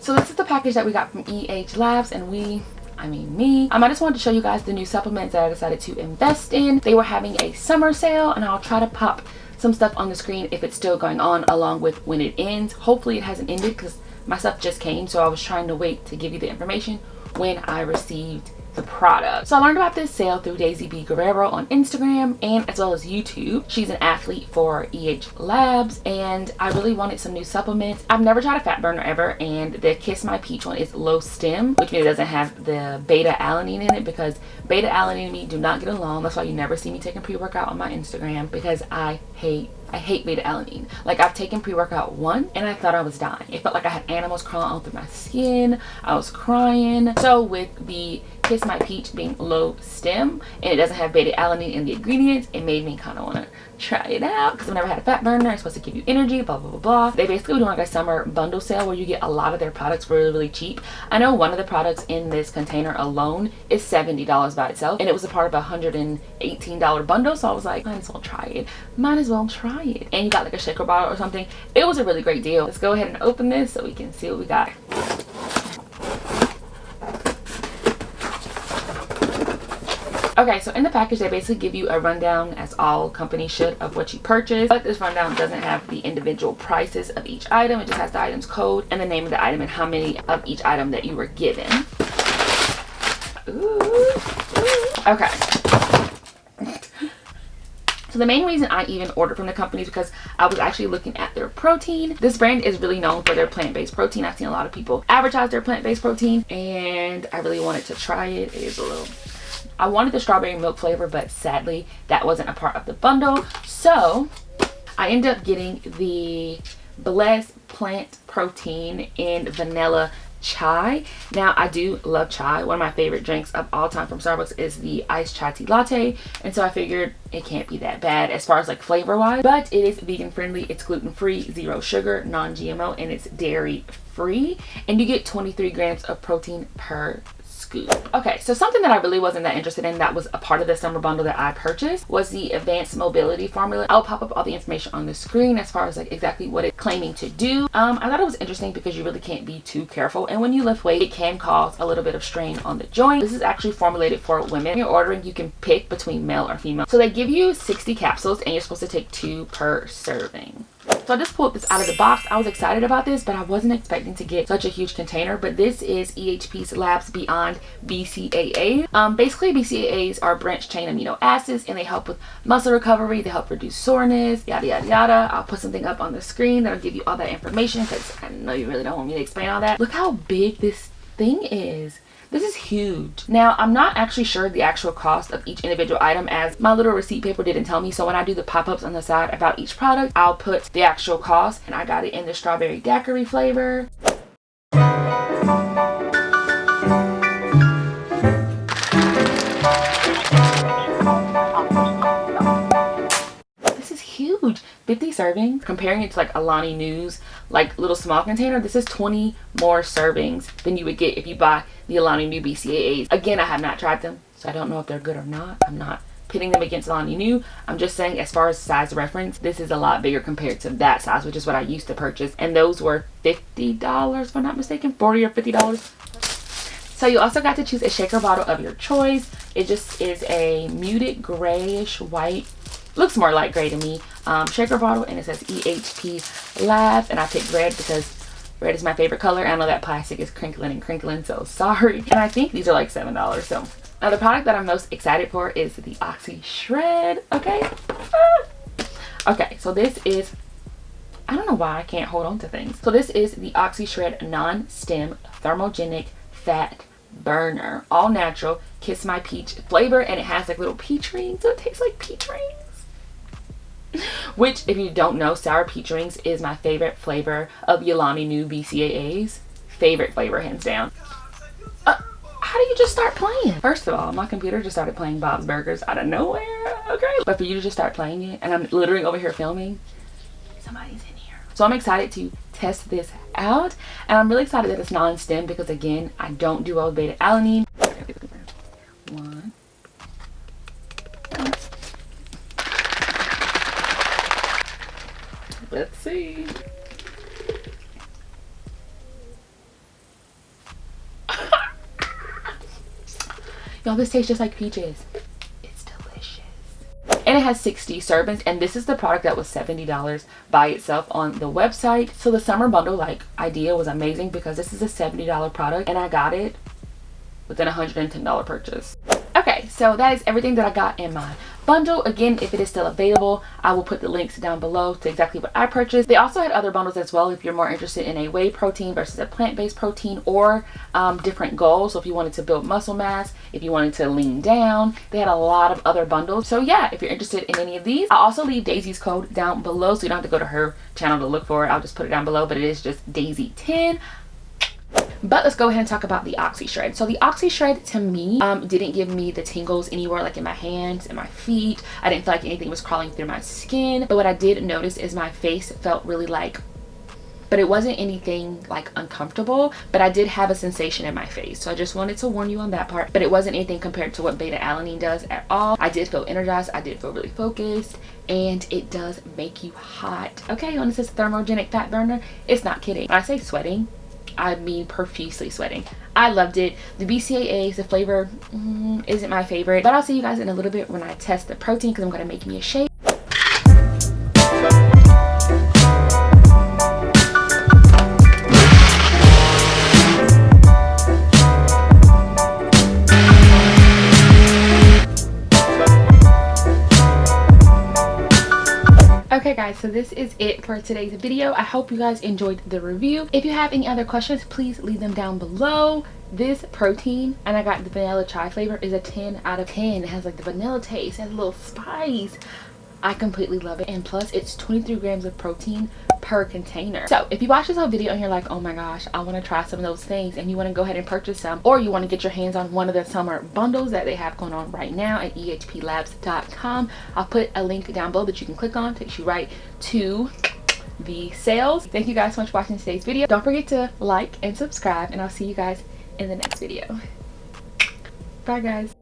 So this is the package that we got from EHPLABS, and I just wanted to show you guys the new supplements that I decided to invest in. They were having a summer sale, and I'll try to pop some stuff on the screen if it's still going on, along with when it ends. Hopefully it hasn't ended because my stuff just came, so I was trying to wait to give you the information when I received the product. So I learned about this sale through Daisy B Guerrero on Instagram and as well as YouTube. She's an athlete for EHPLABS, and I really wanted some new supplements. I've never tried a fat burner ever, and the Kiss My Peach one is low stim, which means it doesn't have the beta-alanine in it, because beta-alanine and me do not get along. That's why you never see me taking pre-workout on my Instagram, because I hate beta-alanine. Like, I've taken pre-workout once and I thought I was dying. It felt like I had animals crawling all through my skin. I was crying. So with the Kiss My Peach being low stim and it doesn't have beta-alanine in the ingredients, it made me kind of want to try it out, because I've never had a fat burner. It's supposed to give you energy, blah blah blah blah. They basically do like a summer bundle sale where you get a lot of their products for really cheap. I know one of the products in this container alone is $70 by itself, and it was a part of a $118 bundle, so I was like, might as well try it. And you got like a shaker bottle or something. It was a really great deal. Let's go ahead and open this so we can see what we got. Okay, so in the package they basically give you a rundown, as all companies should, of what you purchase. But this rundown doesn't have the individual prices of each item. It just has the item's code and the name of the item and how many of each item that you were given. Ooh. Okay. So the main reason I even ordered from the company is because I was actually looking at their protein. This brand is really known for their plant-based protein. I've seen a lot of people advertise their plant-based protein, and I really wanted to try it. It is a little... I wanted the strawberry milk flavor, but sadly that wasn't a part of the bundle. So I ended up getting the Blessed Plant Protein in vanilla chai. Now, I do love chai. One of my favorite drinks of all time from Starbucks is the iced chai tea latte, and so I figured it can't be that bad as far as like flavor wise. But it is vegan friendly, it's gluten free, 0 sugar, non-GMO, and it's dairy free, and you get 23 grams of protein per scoop. Okay, so something that I really wasn't that interested in that was a part of the summer bundle that I purchased was the advanced mobility formula. I'll pop up all the information on the screen as far as like exactly what it's claiming to do. I thought it was interesting because you really can't be too careful, and when you lift weight it can cause a little bit of strain on the joint. This is actually formulated for women. When you're ordering, you can pick between male or female. So they give you 60 capsules and you're supposed to take 2 per serving. So I just pulled this out of the box. I was excited about this, but I wasn't expecting to get such a huge container. But this is EHPLABS Beyond BCAAs. Basically, BCAAs are branched chain amino acids, and they help with muscle recovery. They help reduce soreness, yada yada yada. I'll put something up on the screen that'll give you all that information, because I know you really don't want me to explain all that. Look how big this thing is. This is huge. Now, I'm not actually sure the actual cost of each individual item, as my little receipt paper didn't tell me. So when I do the pop-ups on the side about each product, I'll put the actual cost. And I got it in the strawberry daiquiri flavor. This is huge. 50 servings. Comparing it to like ALANI News, like little small container, this is 20 more servings than you would get if you buy the ALANI New BCAAs. Again, I have not tried them, so I don't know if they're good or not. I'm not pitting them against ALANI New. I'm just saying, as far as size reference, this is a lot bigger compared to that size, which is what I used to purchase, and those were $50 if I'm not mistaken, $40 or $50. So you also got to choose a shaker bottle of your choice. It just is a muted grayish white, looks more light gray to me, shaker bottle, and it says EHPLABS, and I picked red because red is my favorite color. I know that plastic is crinkling and crinkling, so sorry. And I think these are like $7. So now the product that I'm most excited for is the OXYSHRED. Okay. Okay, so this is, I don't know why I can't hold on to things. So this is the OXYSHRED non-stim thermogenic fat burner, all natural, Kiss My Peach flavor, and it has like little peach rings, so it tastes like peach rings. Which, if you don't know, sour peach rings is my favorite flavor of the ALANI New BCAAs. Favorite flavor, hands down. How do you just start playing? First of all, my computer just started playing Bob's Burgers out of nowhere. Okay, but for you to just start playing it, and I'm literally over here filming, somebody's in here. So I'm excited to test this out, and I'm really excited that it's non-stim, because again, I don't do well with beta-alanine. One. Let's see. Y'all, this tastes just like peaches. It's delicious. And it has 60 servings, and this is the product that was $70 by itself on the website. So the summer bundle like idea was amazing because this is a $70 product and I got it within a $110 purchase. Okay, so that is everything that I got in my bundle. Again, if it is still available, I will put the links down below to exactly what I purchased. They also had other bundles as well if you're more interested in a whey protein versus a plant-based protein, or different goals. So if you wanted to build muscle mass, if you wanted to lean down, they had a lot of other bundles. So yeah, if you're interested in any of these, I'll also leave Daisy's code down below so you don't have to go to her channel to look for it. I'll just put it down below, but it is just Daisy10. But let's go ahead and talk about the OXYSHRED. So the OXYSHRED to me didn't give me the tingles anywhere, like in my hands and my feet. I didn't feel like anything was crawling through my skin. But what I did notice is my face felt really like, but it wasn't anything like uncomfortable, but I did have a sensation in my face. So I just wanted to warn you on that part, but it wasn't anything compared to what beta-alanine does at all. I did feel energized, I did feel really focused, and it does make you hot. Okay, when it says thermogenic fat burner, it's not kidding. When I say sweating, I mean profusely sweating. I loved it. The BCAAs, the flavor isn't my favorite, but I'll see you guys in a little bit when I test the protein because I'm going to make me a shake. Okay guys, so this is it for today's video. I hope you guys enjoyed the review. If you have any other questions, please leave them down below. This protein, and I got the vanilla chai flavor, is a 10 out of 10. It has like the vanilla taste, it has a little spice. I completely love it, and plus it's 23 grams of protein per container. So if you watch this whole video and you're like, oh my gosh, I want to try some of those things, and you want to go ahead and purchase some, or you want to get your hands on one of the summer bundles that they have going on right now at EHPLABS.com, I'll put a link down below that you can click on. It takes you right to the sales. Thank you guys so much for watching today's video. Don't forget to like and subscribe, and I'll see you guys in the next video. Bye guys.